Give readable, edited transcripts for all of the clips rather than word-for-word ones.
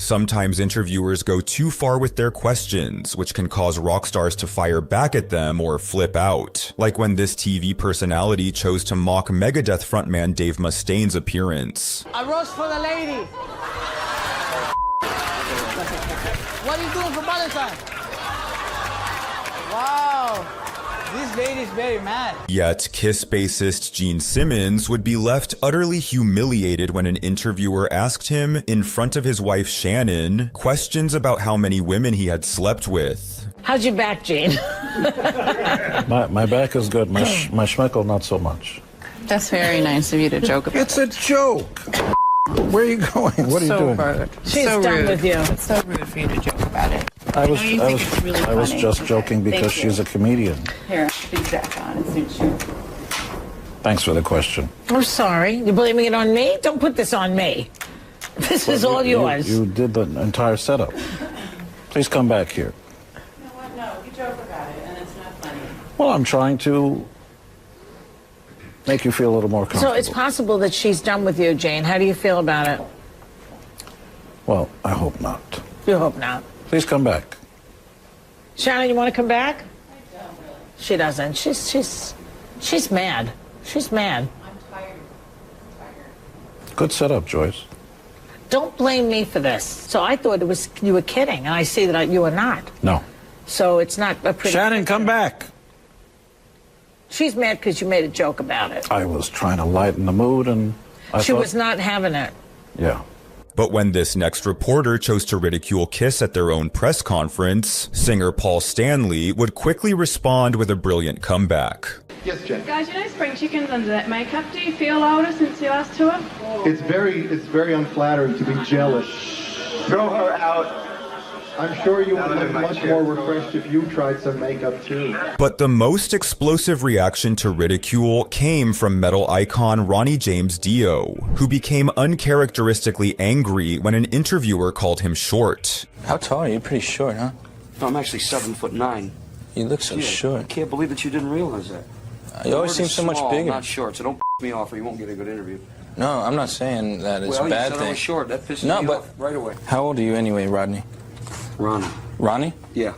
Sometimes interviewers go too far with their questions, which can cause rock stars to fire back at them or flip out. Like when this TV personality chose to mock Megadeth frontman Dave Mustaine's appearance. A roast for the lady. What are you doing for Valentine's? Wow. This lady's very mad. Yet, Kiss bassist Gene Simmons would be left utterly humiliated when an interviewer asked him, in front of his wife Shannon, questions about how many women he had slept with. How's your back, Gene? my back is good. My schmeckle, not so much. That's very nice of you to joke about. It's a joke. Where are you going? What are you doing? Rude. She's so done rude. with you. It's so rude for you to joke about it. I was just joking because she's a comedian. Here, put your jacket on. It suits you. Thanks for the question. I'm sorry. You're blaming it on me? Don't put this on me. This is all yours. You did the entire setup. Please come back here. You know what? No, you joke about it, and it's not funny. Well, I'm trying to make you feel a little more comfortable. So it's possible that she's done with you, Jane. How do you feel about it? Well, I hope not. You hope not. Please come back. Shannon, you want to come back? I don't really. She doesn't. She's mad. She's mad. I'm tired. I'm tired. Good setup, Joyce. Don't blame me for this. So I thought it was you were kidding, and I see that you are not. No. So it's not a pretty... Shannon, come back. She's mad because you made a joke about it. I was trying to lighten the mood, and She was not having it. Yeah. But when this next reporter chose to ridicule Kiss at their own press conference, singer Paul Stanley would quickly respond with a brilliant comeback. Yes, Jen. Guys, you know spring chicken's under that makeup. Do you feel older since your last tour? It's very unflattering to be jealous. Throw her out. I'm sure you would look much more refreshed if you tried some makeup too. But the most explosive reaction to ridicule came from metal icon Ronnie James Dio, who became uncharacteristically angry when an interviewer called him short. How tall are you? Pretty short, huh? No, I'm actually 7'9". You look so I short. can't believe that you didn't realize that. You always seem so much Small, bigger. Not short, so don't me off or you won't get a good interview. No, I'm not saying that it's Well, a bad you said thing. I was short. That pisses No, me but off right away. How old are you anyway, Rodney? Ronnie. Ronnie? Yeah.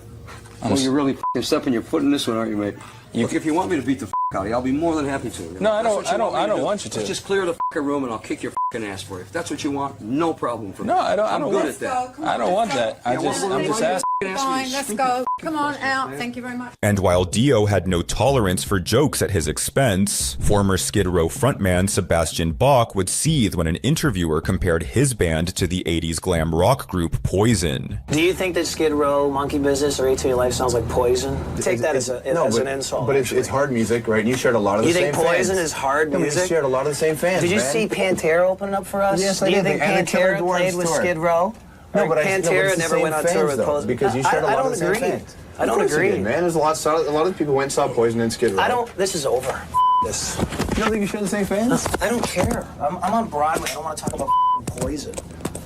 Well, you're really stepping your foot in this one, aren't you, mate? Look, if you want me to beat the out of you, I'll be more than happy to. No, I That's what you don't do. want you to. Let's just clear the room and I'll kick your ass for you. If that's what you want, no problem for me. No, I don't I'm good want at that. I don't want that. I'm just asking. Fine, let's go. Come on out. Thank you very much. And while Dio had no tolerance for jokes at his expense, former Skid Row frontman Sebastian Bach would seethe when an interviewer compared his band to the 80s glam rock group Poison. Do you think that Skid Row, Monkey Business, or 8 to Your Life sounds like Poison? Take that as an insult. But it's hard music, right? And you shared a lot of the same fans. You think Poison is hard music? You shared a lot of the same fans, Did you man. see Pantera open up for us? Yes, I did. did. Do you think Pantera played with Skid Row? No, but Pantera never went on tour with Poison. Because you shared a lot of the same fans. I don't agree. Man, there's a lot of people went and saw Poison and Skid Row. This is over. This. You don't think you share the same fans? I don't care. I'm on Broadway. I don't want to talk about Poison.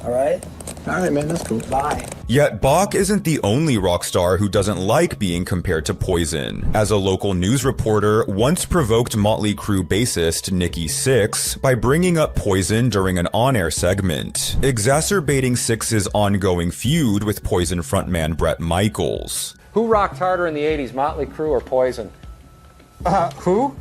All right? All right, man, that's cool. Bye. Yet Bach isn't the only rock star who doesn't like being compared to Poison, as a local news reporter once provoked Motley Crue bassist Nikki Sixx by bringing up Poison during an on-air segment, exacerbating Sixx's ongoing feud with Poison frontman Bret Michaels. Who rocked harder in the 80s, Motley Crue or Poison? Who?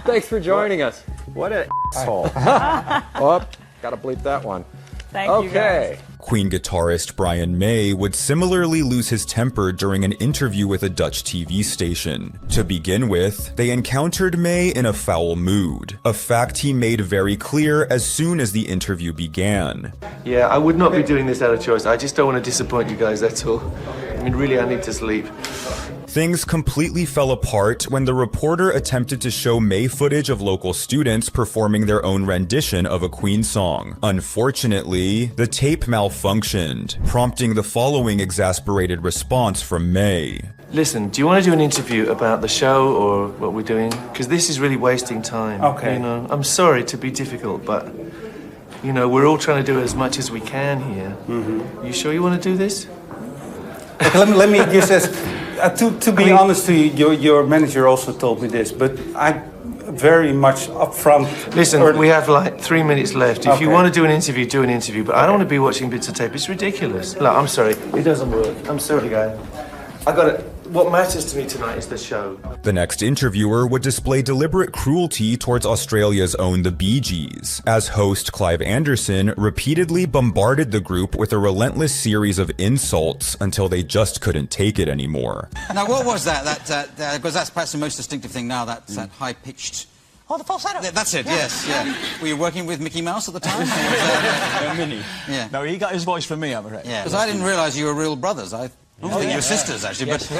Thanks for joining us. What an asshole. Oh, gotta bleep that one. Thank you, guys. Queen guitarist Brian May would similarly lose his temper during an interview with a Dutch TV station. To begin with, they encountered May in a foul mood, a fact he made very clear as soon as the interview began. Yeah, I would not be doing this out of choice. I just don't want to disappoint you guys, that's all. I mean, really, I need to sleep. Things completely fell apart when the reporter attempted to show May footage of local students performing their own rendition of a Queen song. Unfortunately, the tape malfunctioned, prompting the following exasperated response from May. Listen, do you want to do an interview about the show or what we're doing? Because this is really wasting time. Okay. You know, I'm sorry to be difficult, but, you know, we're all trying to do as much as we can here. Mm-hmm. You sure you want to do this? Let me just to be honest to you, your manager also told me this, but very much upfront. Listen, we have like 3 minutes left. If you Okay. want to do an interview, do an interview. But I don't want to be watching bits of tape. It's ridiculous. Look, I'm sorry. It doesn't work. I'm sorry, guy. I got it. What matters to me tonight is the show. The next interviewer would display deliberate cruelty towards Australia's own the Bee Gees, as host Clive Anderson repeatedly bombarded the group with a relentless series of insults until they just couldn't take it anymore. Now, what was that? Because that's perhaps the most distinctive thing now, that high-pitched... Oh, the falsetto. That's it, yes, yeah. Were you working with Mickey Mouse at the time? Minnie. Yeah. No, he got his voice from me, I'm afraid. Yeah, because I didn't realise you were real brothers. I think you were sisters, actually, Yes. but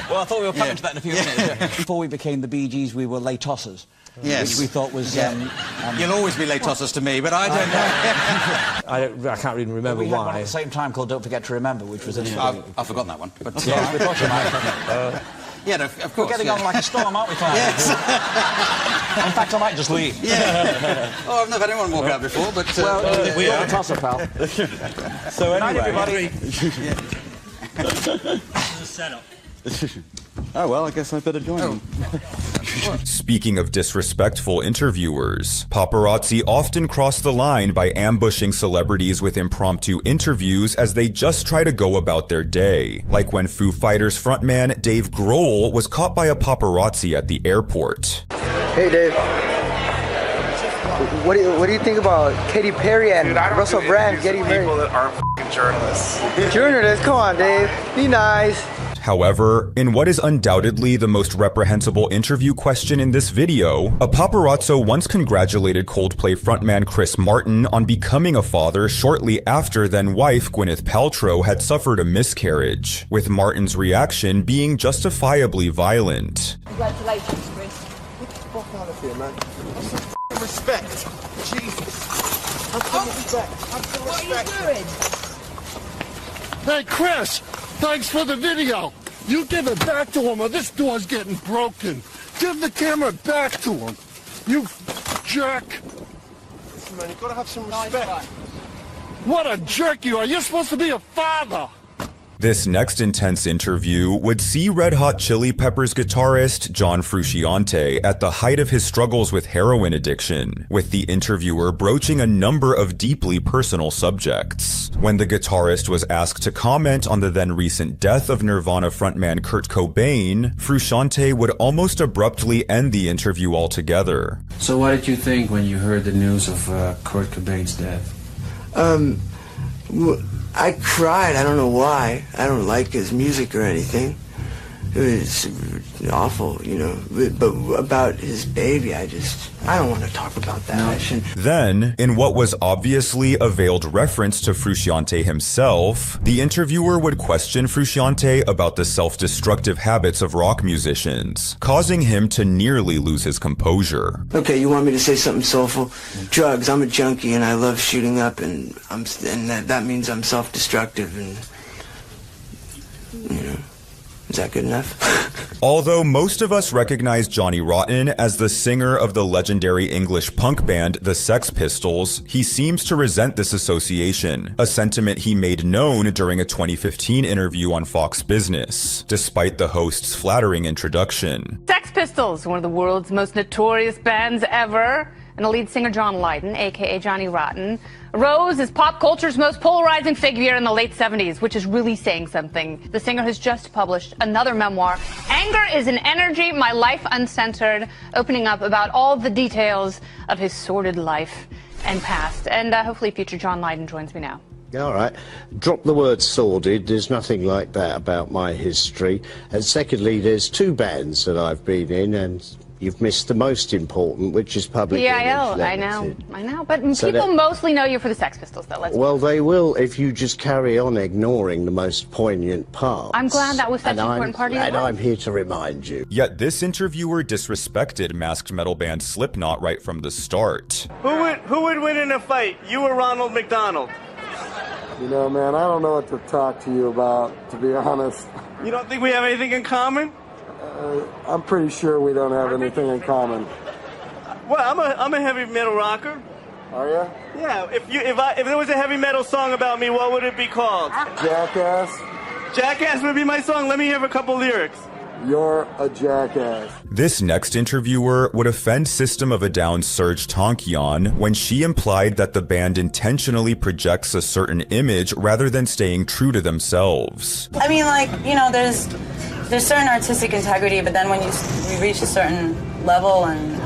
Well, I thought we were coming to that in a few minutes. Before we became the Bee Gees, we were lay tossers. Yes. Which we thought was... You'll always be late tossers to me, but I don't know. I can't even remember why. We had one at the same time called Don't Forget to Remember, which was... I've forgotten that one. But, yeah, we thought you might. Yeah, no, of course. We're getting on like a storm, aren't we, Clive? Yes. In fact, I might just leave. Yeah. Oh, I've never had anyone walk out before, but... Well, we are a tosser, pal. So anyway... Night, everybody. Setup. Oh, well, I guess I better join them. Speaking of disrespectful interviewers, paparazzi often cross the line by ambushing celebrities with impromptu interviews as they just try to go about their day. Like when Foo Fighters frontman Dave Grohl was caught by a paparazzi at the airport. Hey, Dave. What do you think about Katy Perry and Russell Brand getting married? People that aren't f***ing journalists. Journalists, come on, Dave. Be nice. However, in what is undoubtedly the most reprehensible interview question in this video, a paparazzo once congratulated Coldplay frontman Chris Martin on becoming a father shortly after then-wife Gwyneth Paltrow had suffered a miscarriage, with Martin's reaction being justifiably violent. Congratulations, Chris. Get the fuck out of here, man. Have some f***ing respect. Jesus. Have some respect. Have some respect. What are you doing? Hey, Chris, thanks for the video. You give it back to him or this door's getting broken. Give the camera back to him. You jerk. Listen, man, you've got to have some respect. What a jerk you are. You're supposed to be a father. This next intense interview would see Red Hot Chili Peppers guitarist John Frusciante at the height of his struggles with heroin addiction, with the interviewer broaching a number of deeply personal subjects. When the guitarist was asked to comment on the then recent death of Nirvana frontman Kurt Cobain, Frusciante would almost abruptly end the interview altogether. So what did you think when you heard the news of Kurt Cobain's death? I cried. I don't know why. I don't like his music or anything. It was awful, you know. But about his baby, I don't want to talk about that. Then, in what was obviously a veiled reference to Frusciante himself, the interviewer would question Frusciante about the self-destructive habits of rock musicians, causing him to nearly lose his composure. Okay, you want me to say something soulful? Drugs. I'm a junkie and I love shooting up, and that means I'm self-destructive, and you know. Is that good enough? Although most of us recognize Johnny Rotten as the singer of the legendary English punk band the Sex Pistols, he seems to resent this association, a sentiment he made known during a 2015 interview on Fox Business, despite the host's flattering introduction. Sex Pistols, one of the world's most notorious bands ever, and the lead singer John Lydon, aka Johnny Rotten, rose as pop culture's most polarizing figure in the late 70s, which is really saying something. The singer has just published another memoir, Anger is an Energy, My Life Uncensored, opening up about all the details of his sordid life and past. And hopefully future John Lydon joins me now. All right. Drop the word sordid. There's nothing like that about my history. And secondly, there's two bands that I've been in, and you've missed the most important, which is Public Image Limited. I know. But So people that- mostly know you for the Sex Pistols, though. Well, they will if you just carry on ignoring the most poignant parts. I'm glad that was such And an I'm- important part of your And life. I'm here to remind you. Yet this interviewer disrespected masked metal band Slipknot right from the start. Who would win in a fight, you or Ronald McDonald? You know, man, I don't know what to talk to you about, to be honest. You don't think we have anything in common? I'm pretty sure we don't have anything in common. Well, I'm a heavy metal rocker. Are you? Yeah. If there was a heavy metal song about me, what would it be called? Jackass. Jackass would be my song. Let me hear a couple lyrics. You're a jackass. This next interviewer would offend System of a Down's Serj Tankian when she implied that the band intentionally projects a certain image rather than staying true to themselves. I mean, like, you know, there's certain artistic integrity, but then when you reach a certain level and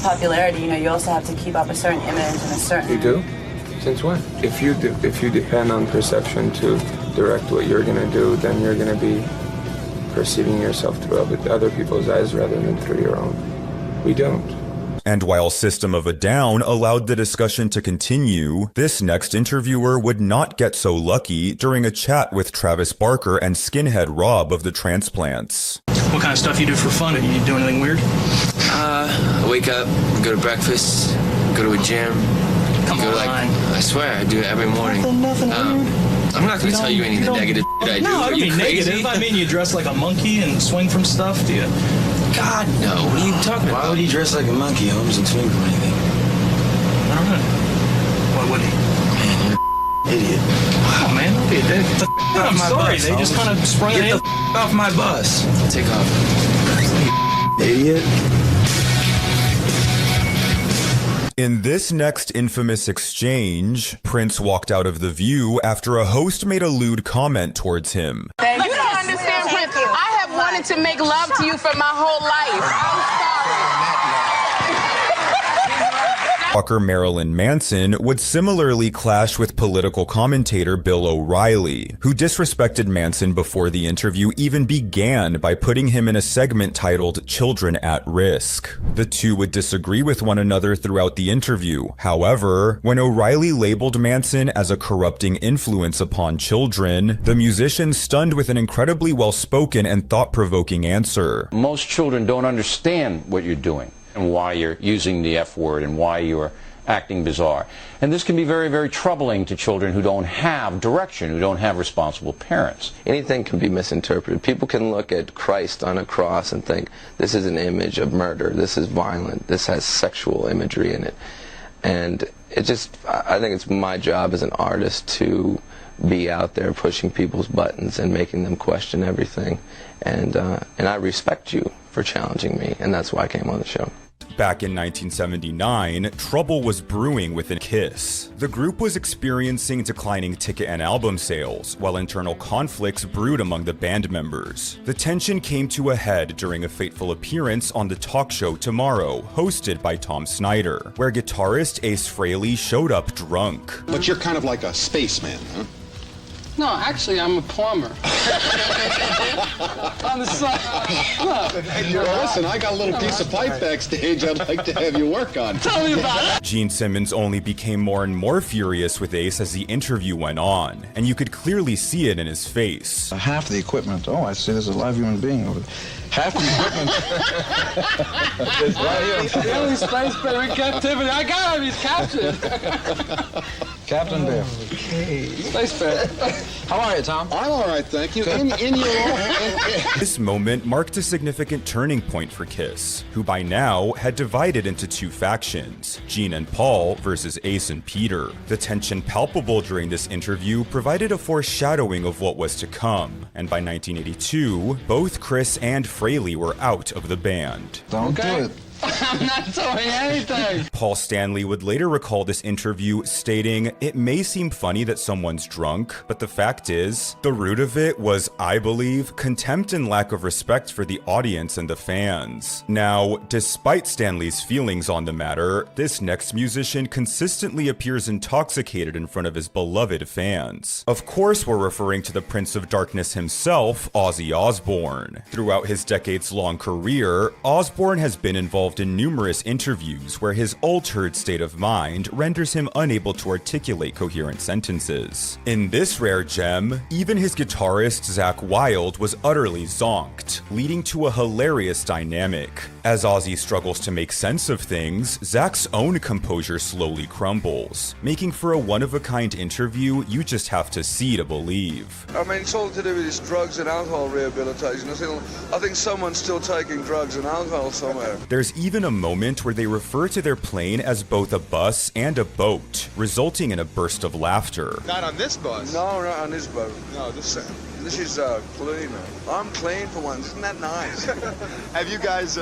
popularity, you know, you also have to keep up a certain image and a certain... You do? Since when? If you depend on perception to direct what you're going to do, then you're going to be perceiving yourself through other people's eyes rather than through your own. We don't. And while System of a Down allowed the discussion to continue, this next interviewer would not get so lucky during a chat with Travis Barker and Skinhead Rob of the Transplants. What kind of stuff you do for fun? Do you do anything weird? I wake up, go to breakfast, go to a gym. Come on. I swear, I do it every morning. I'm not going to tell you any of the negative shit I do. No, I don't mean crazy? negative. I mean you dress like a monkey and swing from stuff, do you? God, no. What are you talking about? Why would he dress like a monkey, Holmes, and swing from anything? I don't know. Why would he? Man, you're an idiot. Wow, man, don't be a dick. I'm sorry, they just kind of sprung it in. Get the off my bus. Take off. Idiot. In this next infamous exchange, Prince walked out of The View after a host made a lewd comment towards him. You don't understand, Prince. I have wanted to make love to you for my whole life. I'm sorry. Walker Marilyn Manson would similarly clash with political commentator Bill O'Reilly, who disrespected Manson before the interview even began by putting him in a segment titled Children at Risk. The two would disagree with one another throughout the interview. However, when O'Reilly labeled Manson as a corrupting influence upon children, the musician stunned with an incredibly well-spoken and thought-provoking answer. Most children don't understand what you're doing and why you're using the F word and why you're acting bizarre. And this can be very, very troubling to children who don't have direction, who don't have responsible parents. Anything can be misinterpreted. People can look at Christ on a cross and think, this is an image of murder, this is violent, this has sexual imagery in it. And it just, I think it's my job as an artist to be out there pushing people's buttons and making them question everything. And I respect you for challenging me, and that's why I came on the show. Back in 1979, trouble was brewing within Kiss. The group was experiencing declining ticket and album sales, while internal conflicts brewed among the band members. The tension came to a head during a fateful appearance on the talk show Tomorrow, hosted by Tom Snyder, where guitarist Ace Frehley showed up drunk. But you're kind of like a spaceman, huh? No, actually, I'm a plumber. On the side. Look. Listen, I got a little piece of pipe backstage I'd like to have you work on. Tell me about it. Gene Simmons only became more and more furious with Ace as the interview went on, and you could clearly see it in his face. Half the equipment. Oh, I see there's a live human being over there. Half the equipment. The only space bear in captivity. I got him. He's captured. Captain Bear. Okay. Space bear. How are you, Tom? I'm all right, thank you. In your This moment marked a significant turning point for Kiss, who by now had divided into two factions, Gene and Paul versus Ace and Peter. The tension palpable during this interview provided a foreshadowing of what was to come, and by 1982, both Chris and Frehley were out of the band. Don't do it. I'm not doing anything. Paul Stanley would later recall this interview stating, "It may seem funny that someone's drunk, but the fact is, the root of it was, I believe, contempt and lack of respect for the audience and the fans." Now, despite Stanley's feelings on the matter, this next musician consistently appears intoxicated in front of his beloved fans. Of course, we're referring to the Prince of Darkness himself, Ozzy Osbourne. Throughout his decades-long career, Osbourne has been involved in numerous interviews where his altered state of mind renders him unable to articulate coherent sentences. In this rare gem, even his guitarist Zakk Wylde was utterly zonked, leading to a hilarious dynamic. As Ozzy struggles to make sense of things, Zack's own composure slowly crumbles, making for a one-of-a-kind interview you just have to see to believe. I mean, it's all to do with this drugs and alcohol rehabilitation. I think someone's still taking drugs and alcohol somewhere. There's even a moment where they refer to their plane as both a bus and a boat, resulting in a burst of laughter. Not on this bus. No, not on this boat. No, this This is clean. I'm clean for once. Isn't that nice? Have you guys,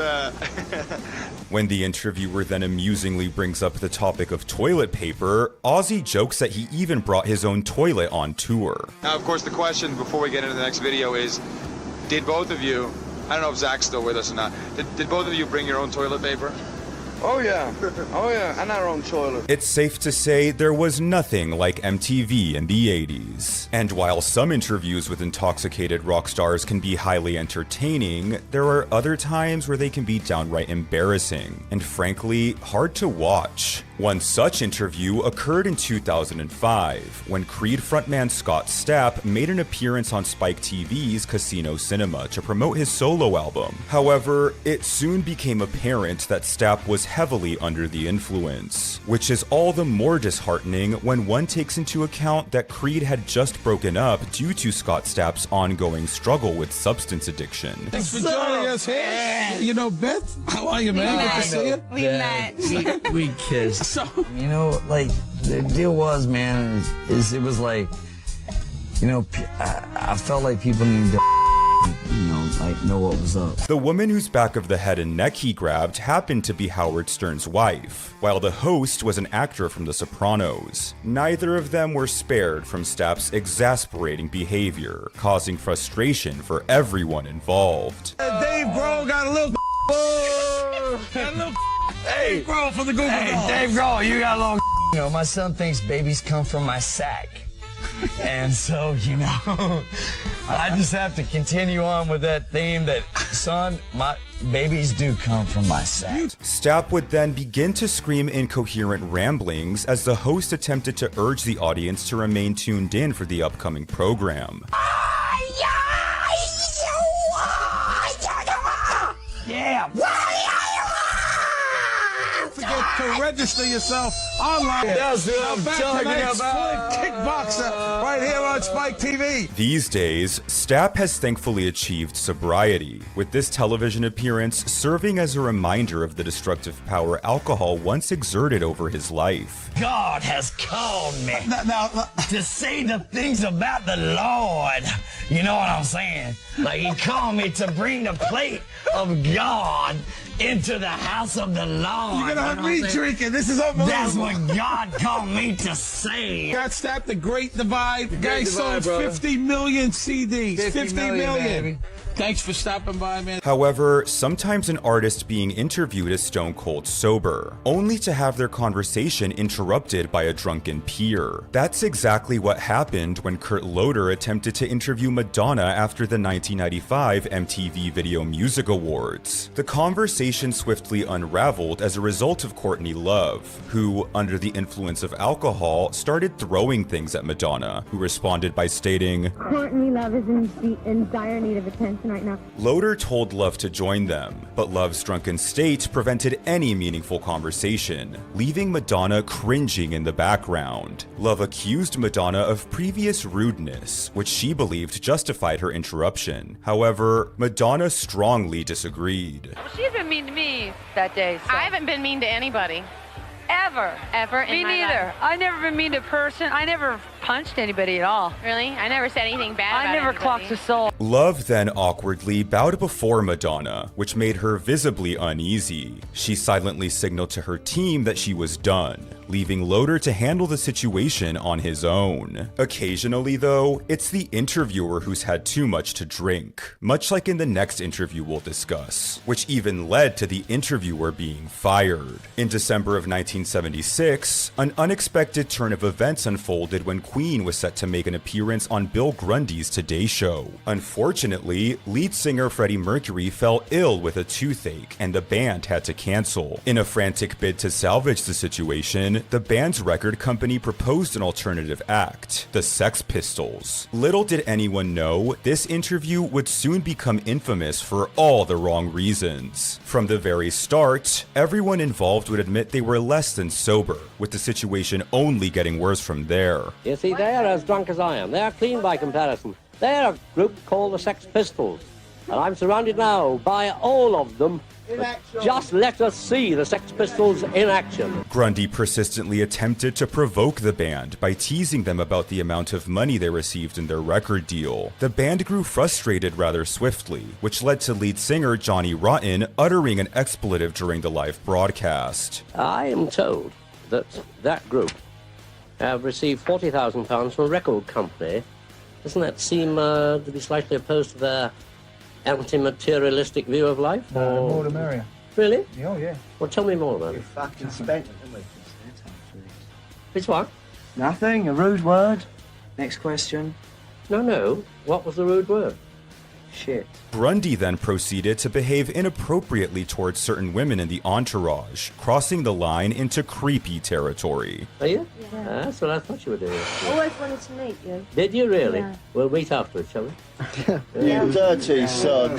When the interviewer then amusingly brings up the topic of toilet paper, Ozzy jokes that he even brought his own toilet on tour. Now, of course, the question before we get into the next video is, did both of you, I don't know if Zach's still with us or not, did both of you bring your own toilet paper? Oh yeah, and our own toilet. It's safe to say there was nothing like MTV in the 80s. And while some interviews with intoxicated rock stars can be highly entertaining, there are other times where they can be downright embarrassing, and frankly, hard to watch. One such interview occurred in 2005, when Creed frontman Scott Stapp made an appearance on Spike TV's Casino Cinema to promote his solo album. However, it soon became apparent that Stapp was heavily under the influence, which is all the more disheartening when one takes into account that Creed had just broken up due to Scott Stapp's ongoing struggle with substance addiction. Thanks for joining us here. You know, Beth, how are you, man? Good to see you. We met. We kissed. So, you know, like, the deal was, man, is it was like, you know, I felt like people needed to, you know, like, know what was up. The woman whose back of the head and neck he grabbed happened to be Howard Stern's wife, while the host was an actor from The Sopranos. Neither of them were spared from Stapp's exasperating behavior, causing frustration for everyone involved. Dave Grohl got a little got a little Dave Grohl for the Google Dolls. Dave Grohl, you got a little you know, my son thinks babies come from my sack. And so, you know, I just have to continue on with that theme that, son, my babies do come from my sack. Stapp would then begin to scream incoherent ramblings as the host attempted to urge the audience to remain tuned in for the upcoming program. Yeah. Forget to register yourself online. That's what I'm Back talking tonight's about. Split Kickboxer right here on Spike TV. These days, Stapp has thankfully achieved sobriety, with this television appearance serving as a reminder of the destructive power alcohol once exerted over his life. God has called me to say the things about the Lord. You know what I'm saying? Like, he called me to bring the plate of God into the house of the Lord. You're gonna have me drinking. This is unbelievable. That's what God called me to say. Got Stapp, The Great Divide. The guy sold Divide, 50 million CDs. 50 million. baby. Thanks for stopping by, man. However, sometimes an artist being interviewed is stone cold sober, only to have their conversation interrupted by a drunken peer. That's exactly what happened when Kurt Loder attempted to interview Madonna after the 1995 MTV Video Music Awards. The conversation swiftly unraveled as a result of Courtney Love, who, under the influence of alcohol, started throwing things at Madonna, who responded by stating, "Courtney Love is in dire need of attention right now." Loder told Love to join them, but Love's drunken state prevented any meaningful conversation, leaving Madonna cringing in the background. Love accused Madonna of previous rudeness, which she believed justified her interruption. However, Madonna strongly disagreed. She's been mean to me that day. So. I haven't been mean to anybody. Ever in Me my neither. life. I never been mean to a person. I never punched anybody at all. Really? I never said anything bad I about never anybody. clocked a soul. Love then awkwardly bowed before Madonna, which made her visibly uneasy. She silently signaled to her team that she was done, leaving Loder to handle the situation on his own. Occasionally, though, it's the interviewer who's had too much to drink, much like in the next interview we'll discuss, which even led to the interviewer being fired. In December of 1976, an unexpected turn of events unfolded when Queen was set to make an appearance on Bill Grundy's Today Show. Unfortunately, lead singer Freddie Mercury fell ill with a toothache, and the band had to cancel. In a frantic bid to salvage the situation, the band's record company proposed an alternative act, the Sex Pistols. Little did anyone know, this interview would soon become infamous for all the wrong reasons. From the very start, everyone involved would admit they were less than sober, with the situation only getting worse from there. You see, they are as drunk as I am. They are clean by comparison. They are a group called the Sex Pistols. And I'm surrounded now by all of them. Just let us see the Sex Pistols in action. Grundy persistently attempted to provoke the band by teasing them about the amount of money they received in their record deal. The band grew frustrated rather swiftly, which led to lead singer Johnny Rotten uttering an expletive during the live broadcast. I am told that group have received £40,000 from a record company. Doesn't that seem to be slightly opposed to their anti-materialistic view of life? No, the more the merrier. Really? Oh, yeah. Well, tell me more about it. Fucking spent it, didn't we? Which one? Nothing, a rude word. Next question. No. What was the rude word? Shit. Grundy then proceeded to behave inappropriately towards certain women in the entourage, crossing the line into creepy territory. Are you? Yeah. That's what I thought you were doing. I always wanted to meet you. Did you really? Yeah. We'll meet afterwards, shall we? You dirty sod.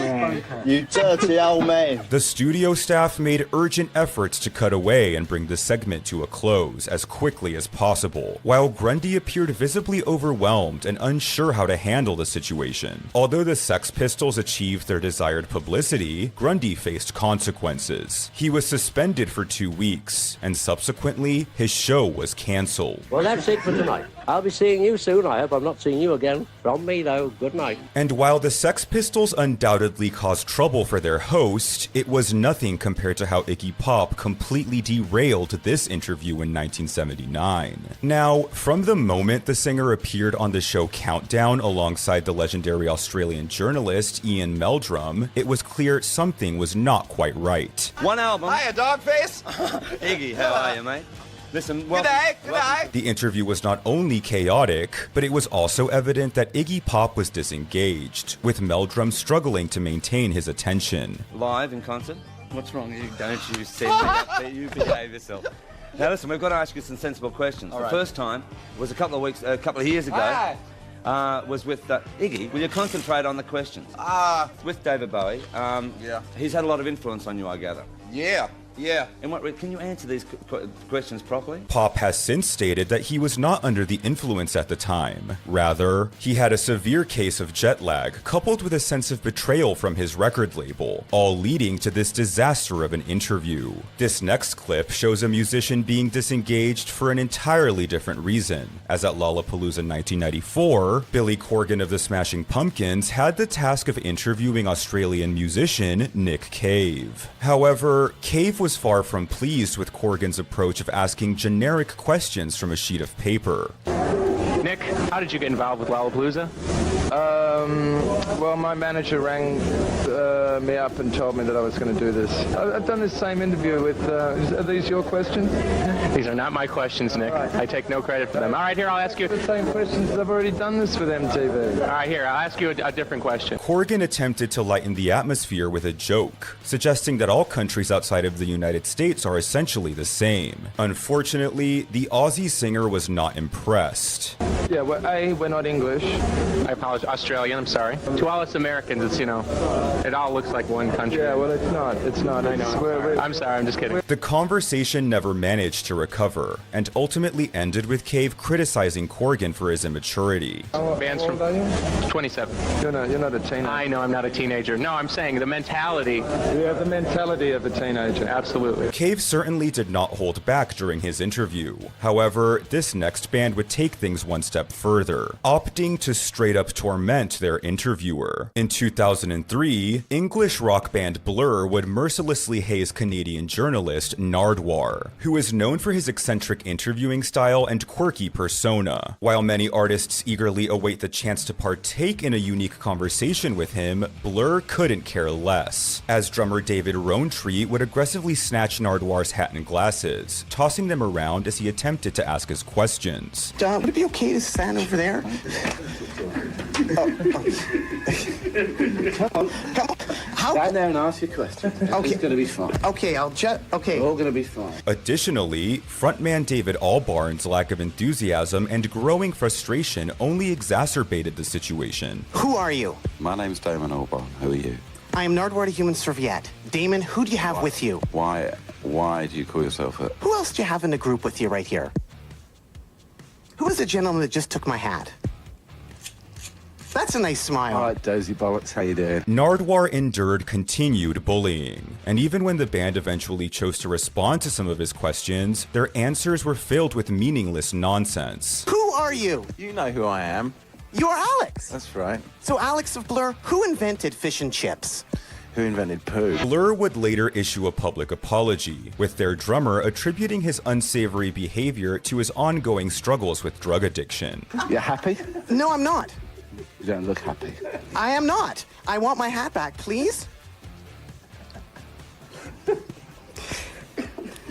You dirty old man. The studio staff made urgent efforts to cut away and bring the segment to a close as quickly as possible, while Grundy appeared visibly overwhelmed and unsure how to handle the situation. Although the Sex Pistols achieved their desired publicity, Grundy faced consequences. He was suspended for 2 weeks, and subsequently, his show was cancelled. Well, that's it for tonight. I'll be seeing you soon. I hope I'm not seeing you again. From me, though, good night. And while the Sex Pistols undoubtedly caused trouble for their host, it was nothing compared to how Iggy Pop completely derailed this interview in 1979. Now, from the moment the singer appeared on the show Countdown alongside the legendary Australian journalist Ian Meldrum, it was clear something was not quite right. One album. Hiya, Dogface. Iggy, how are you, mate? Listen, Good day. The interview was not only chaotic, but it was also evident that Iggy Pop was disengaged, with Meldrum struggling to maintain his attention. Live in concert. What's wrong? Don't you set me up. You behave yourself. Now listen, we've got to ask you some sensible questions. The first time was a couple of years ago. Was with Iggy. Will you concentrate on the questions? With David Bowie. Yeah. He's had a lot of influence on you, I gather. Yeah. And can you answer these questions properly? Pop has since stated that he was not under the influence at the time. Rather, he had a severe case of jet lag, coupled with a sense of betrayal from his record label, all leading to this disaster of an interview. This next clip shows a musician being disengaged for an entirely different reason, as at Lollapalooza 1994, Billy Corgan of the Smashing Pumpkins had the task of interviewing Australian musician Nick Cave. However, Cave was far from pleased with Corgan's approach of asking generic questions from a sheet of paper. Nick, how did you get involved with Lollapalooza? Well, my manager rang me up and told me that I was going to do this. I've done this same interview with... are these your questions? These are not my questions, Nick. Right. I take no credit for them. All right, here, I'll ask you... The same questions. I've already done this with MTV. All right, here, I'll ask you a different question. Corgan attempted to lighten the atmosphere with a joke, suggesting that all countries outside of the United States are essentially the same. Unfortunately, the Aussie singer was not impressed. Yeah, we're not English. I apologize. Australian, I'm sorry. To all us Americans, it's, it all looks like one country. Yeah, well, it's not. It's not. I know. I'm sorry, I'm just kidding. The conversation never managed to recover, and ultimately ended with Cave criticizing Corgan for his immaturity. Bands from 27. You're not a teenager. I know I'm not a teenager. No, I'm saying the mentality. You have the mentality of a teenager. Absolutely. Cave certainly did not hold back during his interview. However, this next band would take things one step further, opting to straight up torment their interviewer. In 2003, English rock band Blur would mercilessly haze Canadian journalist Nardwuar, who is known for his eccentric interviewing style and quirky persona. While many artists eagerly await the chance to partake in a unique conversation with him, Blur couldn't care less, as drummer David Rowntree would aggressively snatch Nardwuar's hat and glasses, tossing them around as he attempted to ask his questions. Would it be okay to stand over there? Come on. Stand there and ask your question. Okay. It's going to be fine. Okay, okay. We're all going to be fine. Additionally, frontman David Albarn's lack of enthusiasm and growing frustration only exacerbated the situation. Who are you? My name's Damon Albarn. Who are you? I am Nardwuar, the Human Serviette. Damon, who do you have with you? Why do you call yourself a... Who else do you have in the group with you right here? Who is the gentleman that just took my hat? That's a nice smile. All right, Dozy Bollocks, how you doing? Nardwuar endured continued bullying, and even when the band eventually chose to respond to some of his questions, their answers were filled with meaningless nonsense. Who are you? You know who I am. You're Alex. That's right. So Alex of Blur, who invented fish and chips? Who invented poo? Blur would later issue a public apology, with their drummer attributing his unsavory behavior to his ongoing struggles with drug addiction. You happy? No, I'm not. You don't look happy. I am not. I want my hat back, please.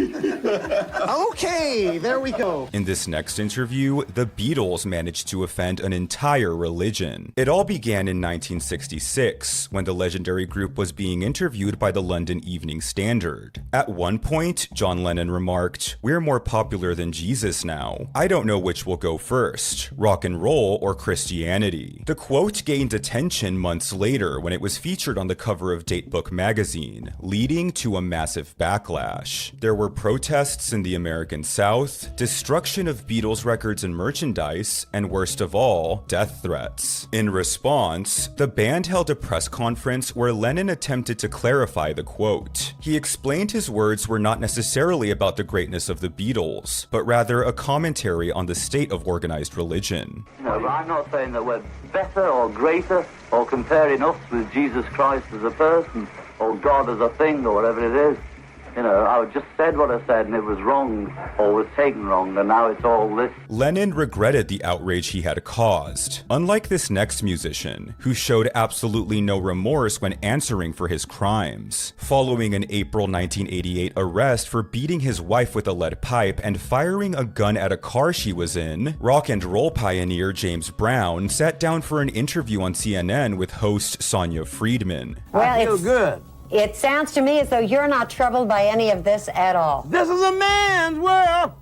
Okay, there we go. In this next interview, the Beatles managed to offend an entire religion. It all began in 1966, when the legendary group was being interviewed by the London Evening Standard. At one point, John Lennon remarked, "We're more popular than Jesus now. I don't know which will go first, rock and roll or Christianity." The quote gained attention months later when it was featured on the cover of Datebook magazine, leading to a massive backlash. There were protests in the American South, destruction of Beatles records and merchandise, and worst of all, death threats. In response, the band held a press conference where Lennon attempted to clarify the quote. He explained his words were not necessarily about the greatness of the Beatles, but rather a commentary on the state of organized religion. No, but I'm not saying that we're better or greater or comparing us with Jesus Christ as a person or God as a thing or whatever it is. You know, I just said what I said and it was wrong or was taken wrong, and now it's all this. Lennon regretted the outrage he had caused, unlike this next musician, who showed absolutely no remorse when answering for his crimes. Following an April 1988 arrest for beating his wife with a lead pipe and firing a gun at a car she was in, rock and roll pioneer James Brown sat down for an interview on CNN with host Sonia Friedman. Well, I feel good. It sounds to me as though you're not troubled by any of this at all. This is a man's world.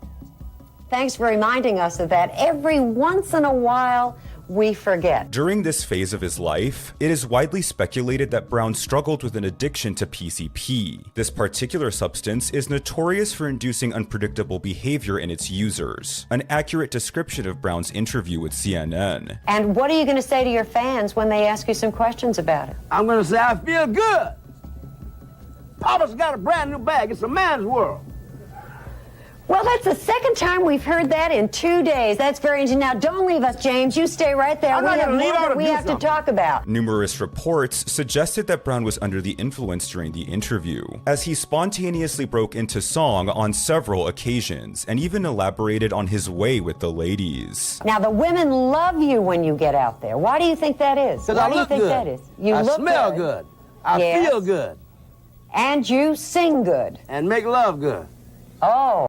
Thanks for reminding us of that. Every once in a while, we forget. During this phase of his life, it is widely speculated that Brown struggled with an addiction to PCP. This particular substance is notorious for inducing unpredictable behavior in its users, an accurate description of Brown's interview with CNN. And what are you going to say to your fans when they ask you some questions about it? I'm going to say I feel good. Papa's got a brand new bag. It's a man's world. Well, that's the second time we've heard that in 2 days. That's very interesting. Now, don't leave us, James. You stay right there. I'm not gonna leave out we have to talk about. Numerous reports suggested that Brown was under the influence during the interview, as he spontaneously broke into song on several occasions and even elaborated on his way with the ladies. Now, the women love you when you get out there. Why do you think that is? Because Why I look do you think good. that is? You I look smell good. I Yes. feel good. And you sing good. And make love good. Oh.